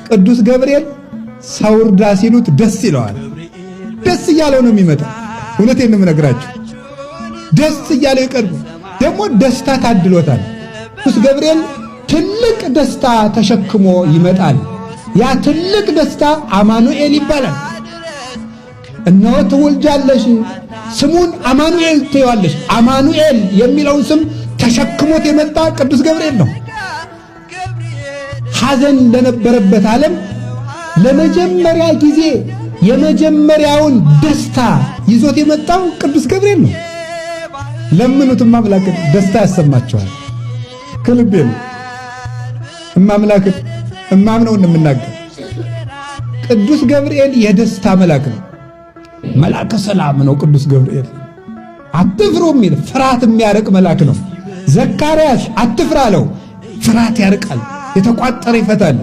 ቅዱስ ገብርኤል ሰው እርዳ ሲሉት ደስ ይለዋል። ደስ እያለው ነው የሚመጣው። እውነቴን ነው የምነግራችሁ። ደስ እያለው ይቀርቡ። ደግሞ ደስታ ታድሎታል። ቅዱስ ገብርኤል ትልቅ ደስታ ተሸክሞ ይመጣል። ያ ትልቅ ደስታ አማኑኤል ይባላል። እነሆ ትወልጃለሽ፣ ስሙን አማኑኤል ትይዋለሽ። አማኑኤል የሚለውን ስም ተሸክሞት የመጣ ቅዱስ ገብርኤል ነው። ሐዘን ለነበረበት ዓለም ለመጀመሪያ ጊዜ የመጀመሪያውን ደስታ ይዞት የመጣው ቅዱስ ገብርኤል ነው። ለምኑትም አምላክን ደስታ ያሰማቸዋል። ከልቤ ነው እማምላክን እማምነውን የምናገር። ቅዱስ ገብርኤል የደስታ መልአክ ነው። መልአከ ሰላም ነው ቅዱስ ገብርኤል። አትፍሩ የሚል ፍርሃት የሚያርቅ መልአክ ነው። ዘካርያስ አትፍራ አለው። ፍርሃት ያርቃል፣ የተቋጠረ ይፈታል።